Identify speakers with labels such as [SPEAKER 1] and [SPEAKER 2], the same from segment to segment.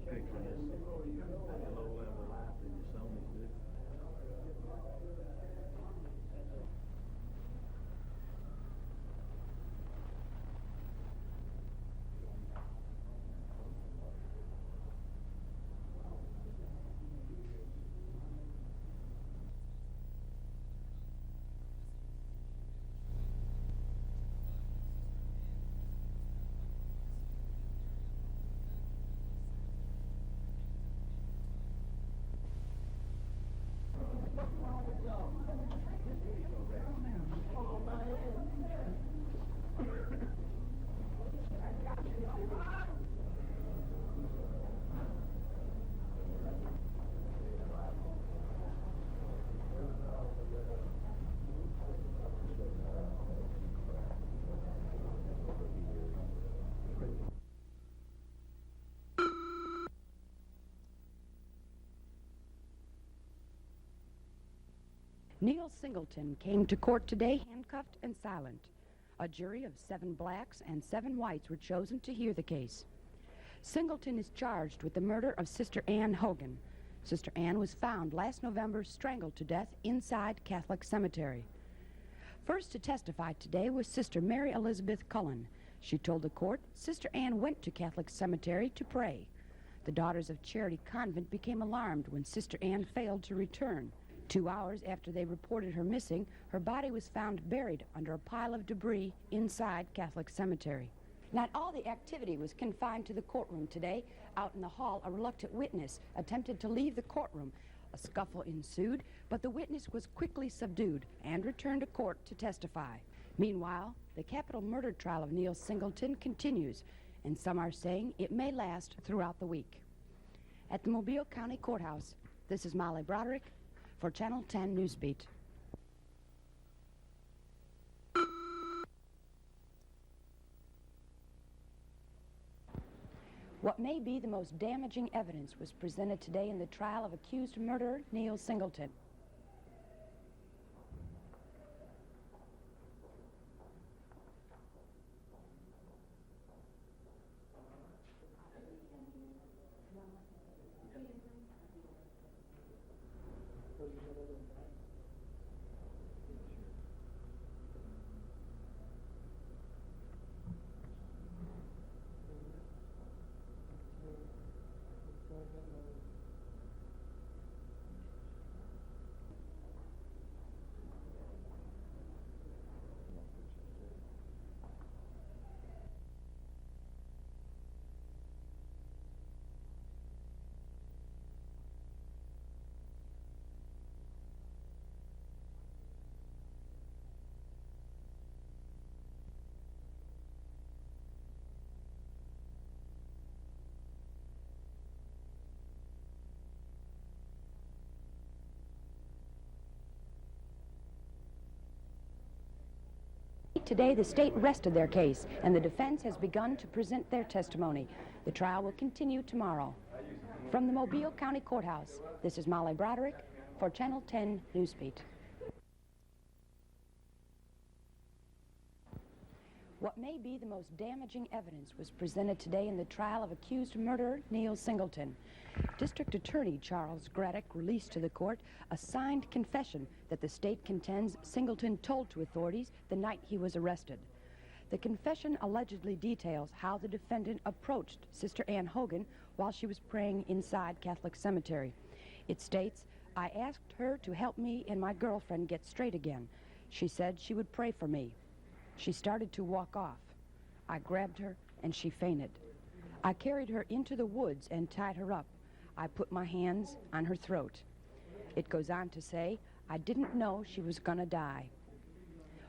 [SPEAKER 1] picturing this low-level life that your Sonys do.
[SPEAKER 2] Neil Singleton came to court today handcuffed and silent. A jury of 7 blacks and 7 whites were chosen to hear the case. Singleton is charged with the murder of Sister Ann Hogan. Sister Ann was found last November strangled to death inside Catholic Cemetery. First to testify today was Sister Mary Elizabeth Cullen. She told the court Sister Ann went to Catholic Cemetery to pray. The Daughters of Charity Convent became alarmed when Sister Ann failed to return. 2 hours after they reported her missing, her body was found buried under a pile of debris inside Catholic Cemetery. Not all the activity was confined to the courtroom today. Out in the hall, a reluctant witness attempted to leave the courtroom. A scuffle ensued, but the witness was quickly subdued and returned to court to testify. Meanwhile, the capital murder trial of Neil Singleton continues, and some are saying it may last throughout the week. At the Mobile County Courthouse, this is Molly Broderick for Channel 10 Newsbeat. What may be the most damaging evidence was presented today in the trial of accused murderer Neil Singleton. Today, the state rested their case, and the defense has begun to present their testimony. The trial will continue tomorrow. From the Mobile County Courthouse, this is Molly Broderick for Channel 10 Newsbeat. What may be the most damaging evidence was presented today in the trial of accused murderer Neil Singleton. District Attorney Charles Graddick released to the court a signed confession that the state contends Singleton told to authorities the night he was arrested. The confession allegedly details how the defendant approached Sister Ann Hogan while she was praying inside Catholic Cemetery. It states, "I asked her to help me and my girlfriend get straight again. She said she would pray for me. She started to walk off. I grabbed her and she fainted. I carried her into the woods and tied her up. I put my hands on her throat." It goes on to say, "I didn't know she was gonna die."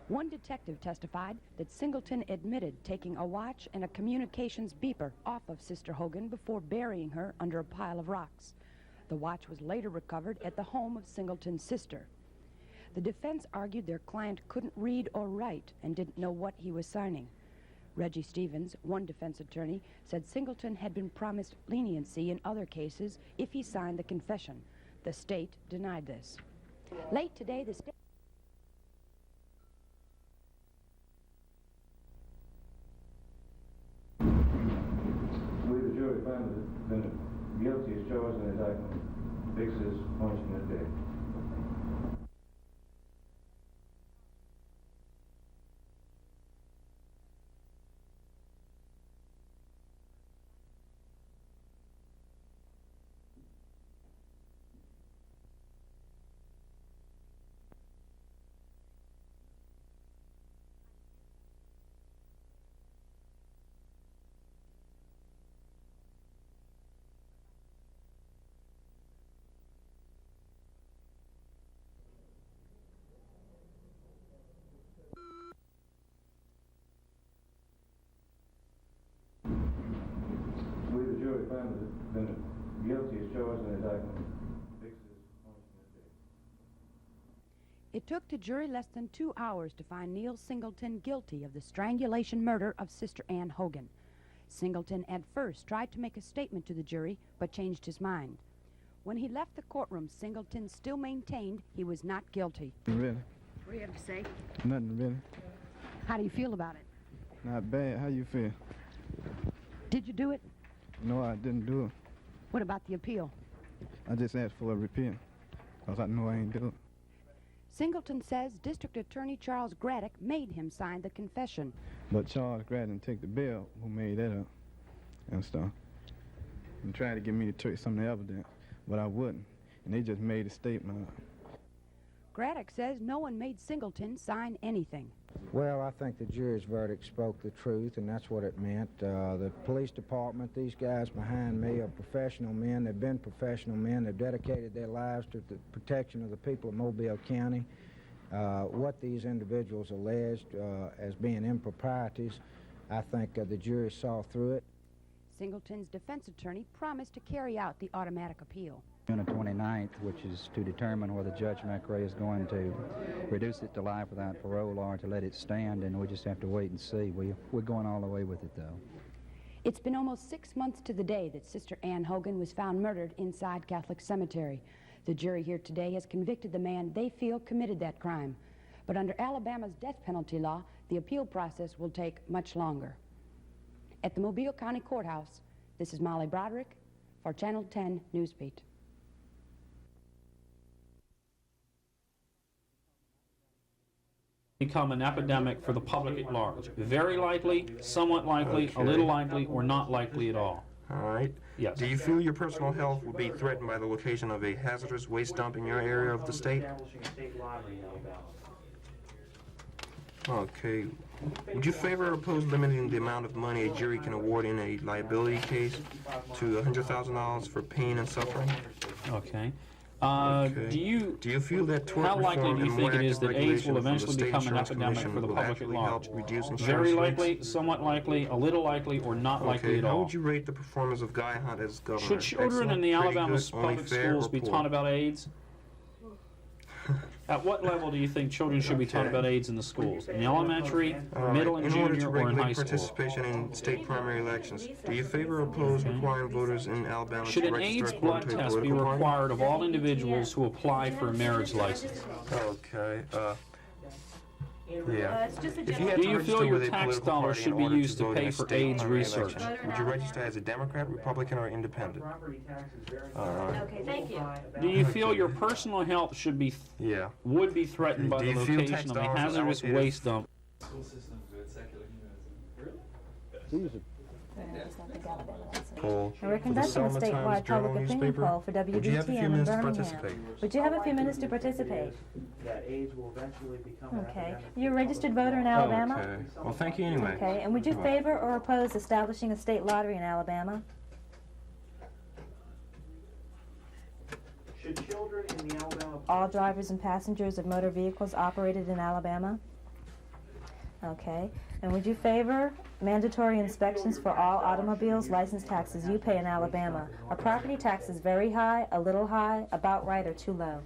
[SPEAKER 2] One detective testified that Singleton admitted taking a watch and a communications beeper off of Sister Hogan before burying her under a pile of rocks. The watch was later recovered at the home of Singleton's sister. The defense argued their client couldn't read or write and didn't know what he was signing. Reggie Stevens, one defense attorney, said Singleton had been promised leniency in other cases if he signed the confession. The state denied this. Late today, the state...
[SPEAKER 3] We, the jury, find that the defendant guilty as charged in indictment, fixes his punishment of death. We, the jury, found the defendant guilty as charged in indictment, fixes his punishment of death.
[SPEAKER 2] It took the jury less than 2 hours to find Neil Singleton guilty of the strangulation murder of Sister Ann Hogan. Singleton at first tried to make a statement to the jury, but changed his mind. When he left the courtroom, Singleton still maintained he was not guilty.
[SPEAKER 4] Really?
[SPEAKER 2] What do you have to say?
[SPEAKER 4] Nothing really.
[SPEAKER 2] How do you feel about it?
[SPEAKER 4] Not bad. How you feel?
[SPEAKER 2] Did you do it?
[SPEAKER 4] No, I didn't do it.
[SPEAKER 2] What about the appeal?
[SPEAKER 4] I just asked for a repeal, because I know I ain't do it.
[SPEAKER 2] Singleton says District Attorney Charles Graddick made him sign the confession.
[SPEAKER 4] But Charles Graddick took the bill who made that up and stuff. And tried to get me to take some of the evidence, but I wouldn't. And they just made a statement up.
[SPEAKER 2] Graddick says no one made Singleton sign anything.
[SPEAKER 5] Well, I think the jury's verdict spoke the truth, and that's what it meant. The police department, these guys behind me are professional men. They've been professional men. They've dedicated their lives to the protection of the people of Mobile County. What these individuals alleged as being improprieties, I think the jury saw through it.
[SPEAKER 2] Singleton's defense attorney promised to carry out the automatic appeal.
[SPEAKER 6] June the 29th, which is to determine whether Judge McRae is going to reduce it to life without parole or to let it stand, and we just have to wait and see. We're going all the way with it, though.
[SPEAKER 2] It's been almost 6 months to the day that Sister Ann Hogan was found murdered inside Catholic Cemetery. The jury here today has convicted the man they feel committed that crime. But under Alabama's death penalty law, the appeal process will take much longer. At the Mobile County Courthouse, this is Molly Broderick for Channel 10 Newsbeat.
[SPEAKER 7] Become an epidemic for the public at large. Very likely, somewhat likely, a little likely, or not likely at all.
[SPEAKER 8] All right.
[SPEAKER 7] Yes.
[SPEAKER 8] Do you feel your personal health will be threatened by the location of a hazardous waste dump in your area of the state? Okay. Would you favor or oppose limiting the amount of money a jury can award in a liability case to $100,000 for pain and suffering?
[SPEAKER 7] Okay.
[SPEAKER 8] Okay.
[SPEAKER 7] Do you
[SPEAKER 8] feel that tort
[SPEAKER 7] how likely
[SPEAKER 8] reform
[SPEAKER 7] do you
[SPEAKER 8] and
[SPEAKER 7] think
[SPEAKER 8] more
[SPEAKER 7] it is
[SPEAKER 8] active
[SPEAKER 7] that AIDS will
[SPEAKER 8] regulation from the
[SPEAKER 7] eventually
[SPEAKER 8] State
[SPEAKER 7] become an
[SPEAKER 8] Insurance
[SPEAKER 7] epidemic
[SPEAKER 8] Commission
[SPEAKER 7] for the
[SPEAKER 8] will
[SPEAKER 7] public at
[SPEAKER 8] actually
[SPEAKER 7] large?
[SPEAKER 8] help reduce insurance
[SPEAKER 7] Very
[SPEAKER 8] rates?
[SPEAKER 7] likely, somewhat likely, a little likely, or not likely
[SPEAKER 8] Okay,
[SPEAKER 7] at
[SPEAKER 8] how
[SPEAKER 7] all.
[SPEAKER 8] would you rate the performance of Guy Hunt as governor?
[SPEAKER 7] Should children in
[SPEAKER 8] Excellent,
[SPEAKER 7] the
[SPEAKER 8] pretty
[SPEAKER 7] Alabama
[SPEAKER 8] good, only
[SPEAKER 7] public
[SPEAKER 8] fair,
[SPEAKER 7] schools
[SPEAKER 8] or
[SPEAKER 7] be
[SPEAKER 8] poor?
[SPEAKER 7] taught about AIDS? At what level do you think children should be taught
[SPEAKER 8] Okay.
[SPEAKER 7] about AIDS in the schools? In the elementary, middle and
[SPEAKER 8] In order to
[SPEAKER 7] junior, or in high
[SPEAKER 8] regulate
[SPEAKER 7] school?
[SPEAKER 8] participation in state primary elections, do you favor or oppose requiring voters in Alabama
[SPEAKER 7] Should
[SPEAKER 8] to
[SPEAKER 7] an
[SPEAKER 8] register
[SPEAKER 7] AIDS
[SPEAKER 8] according
[SPEAKER 7] blood
[SPEAKER 8] to a
[SPEAKER 7] test be
[SPEAKER 8] political party?
[SPEAKER 7] required of all individuals who apply for a marriage license?
[SPEAKER 8] Okay, yeah. If you had
[SPEAKER 7] Do
[SPEAKER 8] to
[SPEAKER 7] you
[SPEAKER 8] register
[SPEAKER 7] feel your
[SPEAKER 8] with a
[SPEAKER 7] tax
[SPEAKER 8] political
[SPEAKER 7] dollars
[SPEAKER 8] party
[SPEAKER 7] should
[SPEAKER 8] in
[SPEAKER 7] be
[SPEAKER 8] order
[SPEAKER 7] used to
[SPEAKER 8] vote in
[SPEAKER 7] pay
[SPEAKER 8] a
[SPEAKER 7] for
[SPEAKER 8] state
[SPEAKER 7] AIDS
[SPEAKER 8] primary
[SPEAKER 7] research?
[SPEAKER 8] election, would you register as a Democrat, Republican, or Independent?
[SPEAKER 9] Okay, thank you.
[SPEAKER 7] Do you feel your personal health should be
[SPEAKER 8] Yeah.
[SPEAKER 7] would be threatened by
[SPEAKER 8] Do
[SPEAKER 7] the
[SPEAKER 8] you feel tax
[SPEAKER 7] location of a
[SPEAKER 8] dollars
[SPEAKER 7] hazardous
[SPEAKER 8] allocated-
[SPEAKER 7] waste dump?
[SPEAKER 8] Poll
[SPEAKER 9] We're
[SPEAKER 8] for the
[SPEAKER 9] conducting a
[SPEAKER 8] Selma
[SPEAKER 9] statewide
[SPEAKER 8] Times Journal
[SPEAKER 9] public opinion
[SPEAKER 8] newspaper.
[SPEAKER 9] poll for
[SPEAKER 8] Would you have a few
[SPEAKER 9] WBTM in
[SPEAKER 8] minutes to
[SPEAKER 9] Birmingham.
[SPEAKER 8] participate?
[SPEAKER 9] Would you have a few minutes to participate?
[SPEAKER 1] That AIDS will eventually become an
[SPEAKER 9] Okay.
[SPEAKER 1] epidemic.
[SPEAKER 9] You're a registered voter in Alabama?
[SPEAKER 8] Okay. Well, thank you anyway.
[SPEAKER 9] Okay, and would you favor or oppose establishing a state lottery in Alabama?
[SPEAKER 1] Should children in the Alabama
[SPEAKER 9] All drivers and passengers of motor vehicles operated in Alabama? Okay, and would you favor mandatory inspections for all automobiles, license taxes you pay in Alabama? Are property taxes very high, a little high, about right, or too low?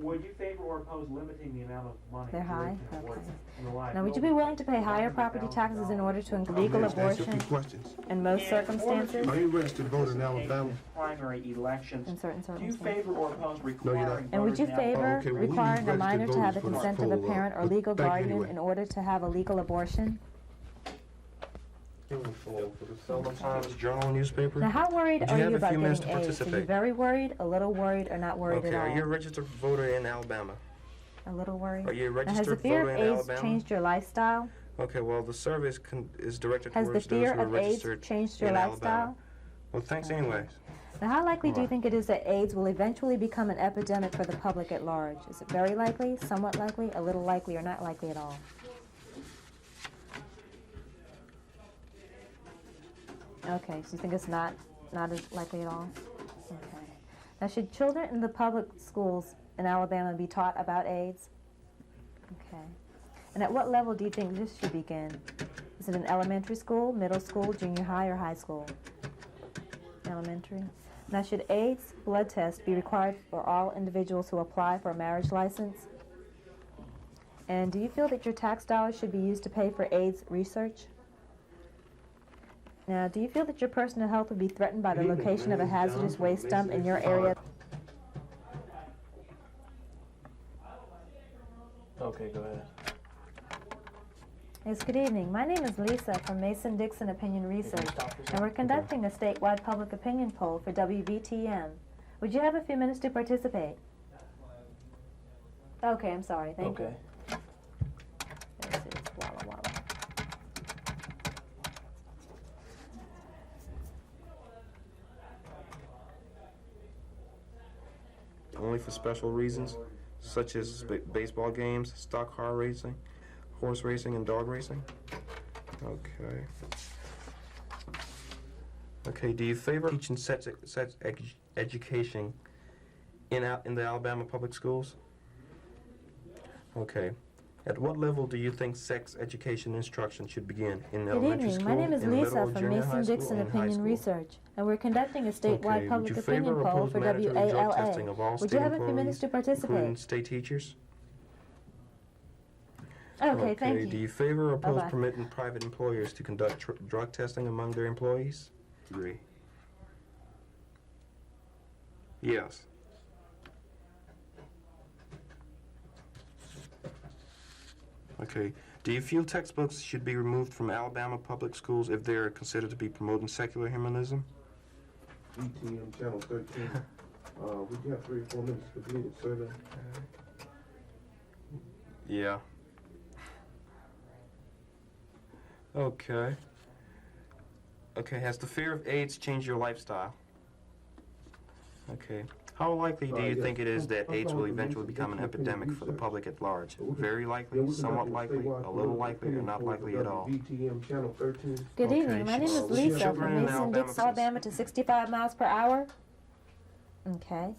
[SPEAKER 1] Would you favor or oppose limiting the amount of money?
[SPEAKER 9] They're high?
[SPEAKER 1] jury can award
[SPEAKER 9] Okay.
[SPEAKER 1] in the
[SPEAKER 9] Now, would you be willing to pay higher property taxes in order to include legal abortion
[SPEAKER 10] questions.
[SPEAKER 9] in most circumstances?
[SPEAKER 10] Are you registered voter in Alabama?
[SPEAKER 1] Primary elections.
[SPEAKER 9] In certain
[SPEAKER 1] Do you
[SPEAKER 9] circumstances.
[SPEAKER 1] favor or oppose
[SPEAKER 10] not.
[SPEAKER 1] requiring
[SPEAKER 9] And would you
[SPEAKER 1] voters in Alabama-
[SPEAKER 9] favor
[SPEAKER 10] okay, well, we need
[SPEAKER 9] requiring a minor
[SPEAKER 10] registered
[SPEAKER 9] to have the
[SPEAKER 10] voters for
[SPEAKER 9] consent
[SPEAKER 10] this
[SPEAKER 9] of a
[SPEAKER 10] poll,
[SPEAKER 9] parent or
[SPEAKER 10] but
[SPEAKER 9] legal
[SPEAKER 10] thank you
[SPEAKER 9] guardian
[SPEAKER 10] anyway.
[SPEAKER 9] in order to have a legal abortion?
[SPEAKER 8] poll for the Selma Times Journal newspaper.
[SPEAKER 9] Now, how worried
[SPEAKER 8] Would
[SPEAKER 9] are
[SPEAKER 8] you
[SPEAKER 9] you
[SPEAKER 8] have a
[SPEAKER 9] about
[SPEAKER 8] few minutes
[SPEAKER 9] getting
[SPEAKER 8] to
[SPEAKER 9] AIDS? Are you
[SPEAKER 8] participate?
[SPEAKER 9] very worried, a little worried, or not worried
[SPEAKER 8] Okay,
[SPEAKER 9] at all?
[SPEAKER 8] are you a registered voter in Alabama?
[SPEAKER 9] A little worried?
[SPEAKER 8] Are you a
[SPEAKER 9] Now, has the
[SPEAKER 8] registered
[SPEAKER 9] fear
[SPEAKER 8] voter
[SPEAKER 9] of
[SPEAKER 8] in
[SPEAKER 9] AIDS
[SPEAKER 8] Alabama?
[SPEAKER 9] changed your lifestyle?
[SPEAKER 8] Okay, well, the survey is directed
[SPEAKER 9] Has the
[SPEAKER 8] towards those
[SPEAKER 9] fear
[SPEAKER 8] who are
[SPEAKER 9] of AIDS
[SPEAKER 8] registered
[SPEAKER 9] changed your
[SPEAKER 8] in
[SPEAKER 9] lifestyle?
[SPEAKER 8] Alabama. Well, thanks anyways.
[SPEAKER 9] Now, how likely do you
[SPEAKER 8] Right.
[SPEAKER 9] think it is that AIDS will eventually become an epidemic for the public at large? Is it very likely, somewhat likely, a little likely, or not likely at all? Okay, so you think it's not as likely at all? Okay. Now, should children in the public schools in Alabama be taught about AIDS? Okay. And at what level do you think this should begin? Is it in elementary school, middle school, junior high, or high school? Elementary. Now, should AIDS blood tests be required for all individuals who apply for a marriage license? And do you feel that your tax dollars should be used to pay for AIDS research? Now, do you feel that your personal health would be threatened by the location of a hazardous waste dump in your area?
[SPEAKER 1] Okay, go ahead.
[SPEAKER 9] Yes, good evening. My name is Lisa from Mason-Dixon Opinion Research, and we're conducting a statewide public opinion poll for WVTM. Would you have a few minutes to participate? Okay, I'm sorry. Thank you. This is Walla Walla.
[SPEAKER 8] Only for special reasons, such as baseball games, stock car racing, horse racing, and dog racing? Okay. Okay, do you favor teaching sex education in the Alabama public schools? Okay. At what level do you think sex education instruction should begin? In
[SPEAKER 9] Good
[SPEAKER 8] elementary
[SPEAKER 9] evening.
[SPEAKER 8] school,
[SPEAKER 9] My name is
[SPEAKER 8] in middle
[SPEAKER 9] Lisa
[SPEAKER 8] or
[SPEAKER 9] from
[SPEAKER 8] junior high school,
[SPEAKER 9] Mason-Dixon
[SPEAKER 8] or in high
[SPEAKER 9] Opinion
[SPEAKER 8] school?
[SPEAKER 9] Research, and we're conducting a statewide
[SPEAKER 8] Okay,
[SPEAKER 9] public
[SPEAKER 8] would you
[SPEAKER 9] opinion
[SPEAKER 8] favor or
[SPEAKER 9] poll
[SPEAKER 8] oppose
[SPEAKER 9] for
[SPEAKER 8] mandatory drug testing of all
[SPEAKER 9] WALA. Would
[SPEAKER 8] state
[SPEAKER 9] you have a few minutes to
[SPEAKER 8] employees, including
[SPEAKER 9] participate?
[SPEAKER 8] state teachers?
[SPEAKER 9] Okay, thank you.
[SPEAKER 8] Do you favor or oppose
[SPEAKER 9] Bye-bye.
[SPEAKER 8] permitting private employers to conduct drug testing among their employees? Agree. Yes. Okay. Do you feel textbooks should be removed from Alabama public schools if they're considered to be promoting secular humanism?
[SPEAKER 10] DTM Channel 13. Would you have 3 or 4 minutes to complete the survey?
[SPEAKER 8] Yeah. Okay. Okay, has the fear of AIDS changed your lifestyle? Okay. How likely do you
[SPEAKER 10] yes.
[SPEAKER 8] think it is that AIDS will eventually become an epidemic for the public at large? Very likely, somewhat likely, a little likely, or not likely at all?
[SPEAKER 10] DTM Channel 13.
[SPEAKER 9] Good
[SPEAKER 8] Okay,
[SPEAKER 9] evening. My name is
[SPEAKER 8] should
[SPEAKER 9] Lisa
[SPEAKER 8] children
[SPEAKER 9] from
[SPEAKER 8] in
[SPEAKER 9] Mason-Dixon, Alabama to 65 miles per hour. Okay.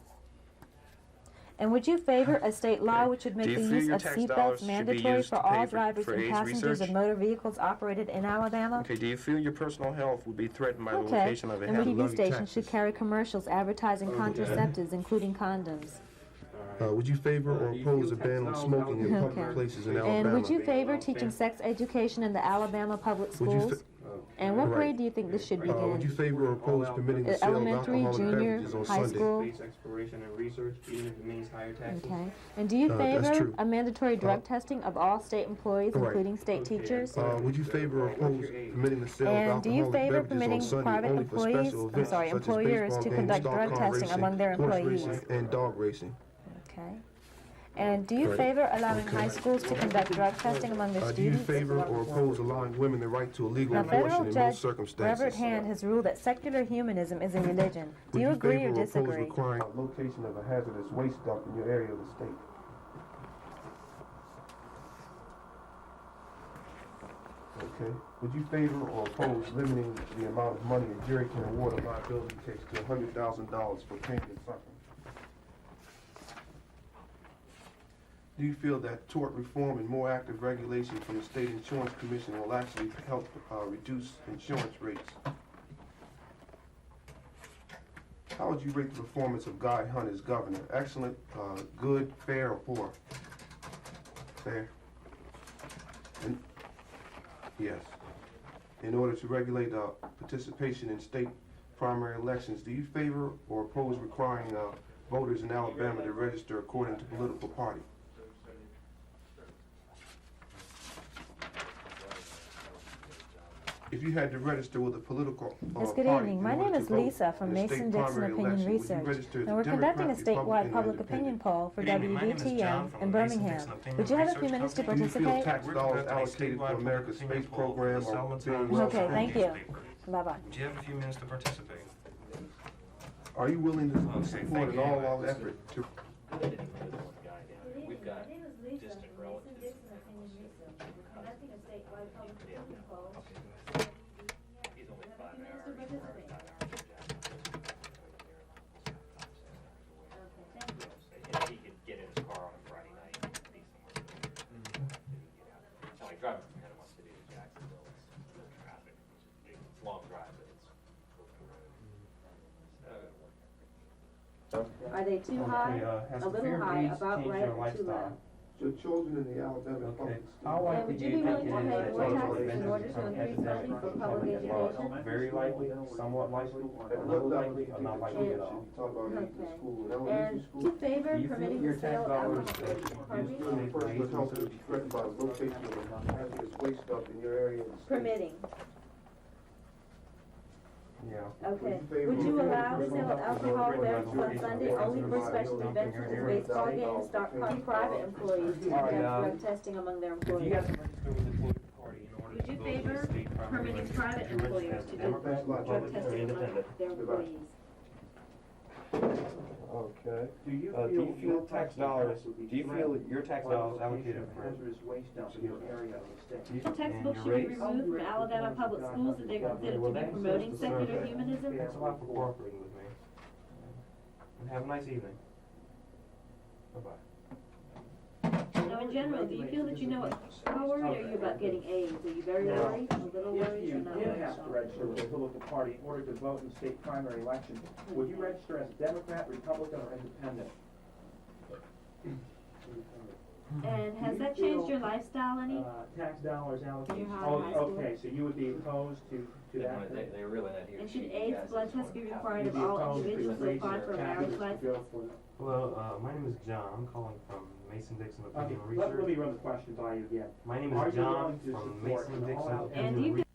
[SPEAKER 9] And would you favor a state law
[SPEAKER 8] Okay.
[SPEAKER 9] which would
[SPEAKER 8] Do
[SPEAKER 9] make
[SPEAKER 8] you
[SPEAKER 9] the
[SPEAKER 8] feel
[SPEAKER 9] use
[SPEAKER 8] your
[SPEAKER 9] of
[SPEAKER 8] tax dollars
[SPEAKER 9] seatbelts
[SPEAKER 8] should be
[SPEAKER 9] mandatory
[SPEAKER 8] used
[SPEAKER 9] for
[SPEAKER 8] to pay
[SPEAKER 9] all
[SPEAKER 8] for
[SPEAKER 9] drivers and
[SPEAKER 8] AIDS
[SPEAKER 9] passengers
[SPEAKER 8] research?
[SPEAKER 9] of motor vehicles operated in Alabama?
[SPEAKER 8] Okay, do you feel your personal health would be threatened by the
[SPEAKER 9] Okay.
[SPEAKER 8] location of a
[SPEAKER 9] And
[SPEAKER 8] hazardous
[SPEAKER 9] TV stations should carry commercials advertising contraceptives, including condoms.
[SPEAKER 10] Would you favor or oppose a ban on smoking in public
[SPEAKER 9] Okay.
[SPEAKER 10] places in Alabama?
[SPEAKER 9] And would you favor teaching sex education in the Alabama public
[SPEAKER 10] Would you
[SPEAKER 9] schools? And what
[SPEAKER 10] Right.
[SPEAKER 9] grade do you think this should
[SPEAKER 10] would you
[SPEAKER 9] begin?
[SPEAKER 10] favor or oppose permitting the sale of
[SPEAKER 9] Elementary,
[SPEAKER 10] alcoholic
[SPEAKER 9] junior,
[SPEAKER 10] beverages on
[SPEAKER 9] high
[SPEAKER 10] Sunday?
[SPEAKER 9] school?
[SPEAKER 8] exploration and research, even if it means higher taxes.
[SPEAKER 9] Okay. And do you
[SPEAKER 10] That's
[SPEAKER 9] favor
[SPEAKER 10] true.
[SPEAKER 9] a mandatory drug testing of all state employees,
[SPEAKER 10] Right.
[SPEAKER 9] including state teachers?
[SPEAKER 10] Would you favor or oppose permitting the sale of
[SPEAKER 9] And do you
[SPEAKER 10] alcoholic
[SPEAKER 9] favor
[SPEAKER 10] beverages
[SPEAKER 9] permitting
[SPEAKER 10] on Sunday
[SPEAKER 9] private
[SPEAKER 10] only for
[SPEAKER 9] employees,
[SPEAKER 10] special
[SPEAKER 9] I'm
[SPEAKER 10] events
[SPEAKER 9] sorry,
[SPEAKER 10] such as
[SPEAKER 9] employers
[SPEAKER 10] baseball
[SPEAKER 9] to
[SPEAKER 10] games,
[SPEAKER 9] conduct
[SPEAKER 10] stock
[SPEAKER 9] drug
[SPEAKER 10] car
[SPEAKER 9] testing
[SPEAKER 10] racing,
[SPEAKER 9] among their
[SPEAKER 10] horse
[SPEAKER 9] employees?
[SPEAKER 10] racing, and dog racing?
[SPEAKER 9] Okay. And do you
[SPEAKER 10] Right.
[SPEAKER 9] favor allowing high schools to conduct drug testing among their
[SPEAKER 10] Do you
[SPEAKER 9] students?
[SPEAKER 10] favor or oppose allowing women the right to a legal
[SPEAKER 9] Now,
[SPEAKER 10] abortion
[SPEAKER 9] federal
[SPEAKER 10] in most
[SPEAKER 9] judge
[SPEAKER 10] circumstances?
[SPEAKER 9] Robert Hand has ruled that secular humanism is a religion. Do
[SPEAKER 10] Would
[SPEAKER 9] you agree
[SPEAKER 10] favor
[SPEAKER 9] or
[SPEAKER 10] oppose
[SPEAKER 9] disagree?
[SPEAKER 10] requiring location of a hazardous waste dump in your area of the state? Okay. Would you favor or oppose limiting the amount of money a jury can award a liability case to $100,000 for pain and suffering? Do you feel that tort reform and more active regulation from the State Insurance Commission will actually help reduce insurance rates? How would you rate the performance of Guy Hunt as governor? Excellent, good, fair, or poor? Fair. Yes. In order to regulate participation in state primary elections, do you favor or oppose requiring voters in Alabama to register according to political party? if you had to register with a political
[SPEAKER 9] Yes, good
[SPEAKER 10] party
[SPEAKER 9] evening.
[SPEAKER 10] in
[SPEAKER 9] My
[SPEAKER 10] order
[SPEAKER 9] name
[SPEAKER 10] to
[SPEAKER 9] is
[SPEAKER 10] vote
[SPEAKER 9] Lisa from
[SPEAKER 10] in a state
[SPEAKER 9] Mason-Dixon
[SPEAKER 10] primary
[SPEAKER 9] Opinion
[SPEAKER 10] election, would you
[SPEAKER 9] Research.
[SPEAKER 10] register as
[SPEAKER 9] And we're
[SPEAKER 10] Democrat,
[SPEAKER 9] conducting a
[SPEAKER 10] Republican,
[SPEAKER 9] statewide
[SPEAKER 10] or
[SPEAKER 9] public
[SPEAKER 10] independent?
[SPEAKER 9] opinion poll for
[SPEAKER 7] Good evening. My name is John
[SPEAKER 9] WBTN
[SPEAKER 7] from
[SPEAKER 9] in
[SPEAKER 7] the
[SPEAKER 9] Birmingham.
[SPEAKER 7] Mason-Dixon Opinion
[SPEAKER 9] Would you have a
[SPEAKER 7] Research
[SPEAKER 9] few minutes to
[SPEAKER 7] Company.
[SPEAKER 10] Do you feel
[SPEAKER 9] participate?
[SPEAKER 10] tax
[SPEAKER 7] We're
[SPEAKER 10] dollars
[SPEAKER 7] conducting a
[SPEAKER 10] allocated
[SPEAKER 7] statewide
[SPEAKER 10] for America's
[SPEAKER 7] public opinion
[SPEAKER 10] space
[SPEAKER 7] poll for the
[SPEAKER 10] program are
[SPEAKER 7] Selma
[SPEAKER 10] being
[SPEAKER 7] Times
[SPEAKER 10] well
[SPEAKER 9] Okay,
[SPEAKER 10] spent?
[SPEAKER 9] thank you.
[SPEAKER 7] newspaper.
[SPEAKER 9] Bye-bye.
[SPEAKER 7] Do you have a few minutes to participate?
[SPEAKER 10] Are you willing to
[SPEAKER 7] Okay,
[SPEAKER 10] support
[SPEAKER 7] thank
[SPEAKER 10] an
[SPEAKER 7] you.
[SPEAKER 10] all-out effort to
[SPEAKER 1] We've got distant relatives. He's only 5 hours. He could get in his car on a Friday night and be somewhere. It's not like driving from Panama City to Jacksonville. It's traffic. It's a long drive, but it's
[SPEAKER 9] Are they too high, a little high, about right, or too low?
[SPEAKER 10] So children in the Alabama public
[SPEAKER 9] And would you be willing to pay more taxes in order to increase funding for public education?
[SPEAKER 8] Very likely, somewhat likely,
[SPEAKER 10] at what level do you think the children should be taught about aid in school, in elementary
[SPEAKER 9] And
[SPEAKER 10] school?
[SPEAKER 9] do you favor permitting the sale of alcohol? Pardon me?
[SPEAKER 10] Your personal health would be threatened by the location of hazardous waste stuff in your area. of the state.
[SPEAKER 9] Permitting,
[SPEAKER 8] yeah.
[SPEAKER 9] okay. Would you allow the sale of alcohol beverages on Sunday only for special events such as baseball games, stock car, private employees to conduct drug testing among their
[SPEAKER 8] If you
[SPEAKER 9] employees?
[SPEAKER 8] have to register with the political party in order
[SPEAKER 9] Would
[SPEAKER 8] to
[SPEAKER 9] you
[SPEAKER 8] vote in
[SPEAKER 9] favor
[SPEAKER 8] the state primary
[SPEAKER 9] permitting
[SPEAKER 8] election,
[SPEAKER 9] private
[SPEAKER 8] would you register
[SPEAKER 9] employers
[SPEAKER 8] as
[SPEAKER 9] to do
[SPEAKER 8] Democrat,
[SPEAKER 9] drug
[SPEAKER 8] Republican, or
[SPEAKER 9] testing among
[SPEAKER 8] independent?
[SPEAKER 9] their employees?
[SPEAKER 8] Okay. Do you feel tax dollars, do you feel that your tax dollars allocated for
[SPEAKER 9] Textbooks should be removed from Alabama public schools if they're considered to be promoting secular humanism?
[SPEAKER 8] Thanks a lot for cooperating with me. And have a nice evening. Bye-bye.
[SPEAKER 9] Now, in general, do you feel that you know what, how worried are you about getting AIDS? Are you very worried, a little worried, or not
[SPEAKER 11] If you did
[SPEAKER 9] worried
[SPEAKER 11] have
[SPEAKER 9] at
[SPEAKER 11] to
[SPEAKER 9] all?
[SPEAKER 11] register with a political party in order to vote in the state primary election, would you register as Democrat, Republican, or Independent?
[SPEAKER 9] And has that changed your lifestyle any?
[SPEAKER 11] Tax dollars allocated.
[SPEAKER 9] You're high
[SPEAKER 11] Oh,
[SPEAKER 9] high school.
[SPEAKER 11] okay, so you would be opposed to that?
[SPEAKER 1] They really not here.
[SPEAKER 9] And should AIDS blood tests be required
[SPEAKER 11] You'd
[SPEAKER 9] of
[SPEAKER 11] be
[SPEAKER 9] all
[SPEAKER 11] opposed to
[SPEAKER 9] individuals who
[SPEAKER 11] raising
[SPEAKER 9] apply
[SPEAKER 11] their
[SPEAKER 9] for a marriage
[SPEAKER 11] candidates to
[SPEAKER 9] license?
[SPEAKER 11] go for the-
[SPEAKER 8] Hello, my name is John. I'm calling from Mason-Dixon
[SPEAKER 11] Okay,
[SPEAKER 8] Opinion
[SPEAKER 11] let me
[SPEAKER 8] Research.
[SPEAKER 11] run the question by you again.
[SPEAKER 8] My name
[SPEAKER 11] Are
[SPEAKER 8] is
[SPEAKER 11] you
[SPEAKER 8] John
[SPEAKER 11] willing to
[SPEAKER 8] from
[SPEAKER 11] support an
[SPEAKER 8] Mason-Dixon
[SPEAKER 11] all-out
[SPEAKER 8] Opinion
[SPEAKER 9] And do you
[SPEAKER 8] Research.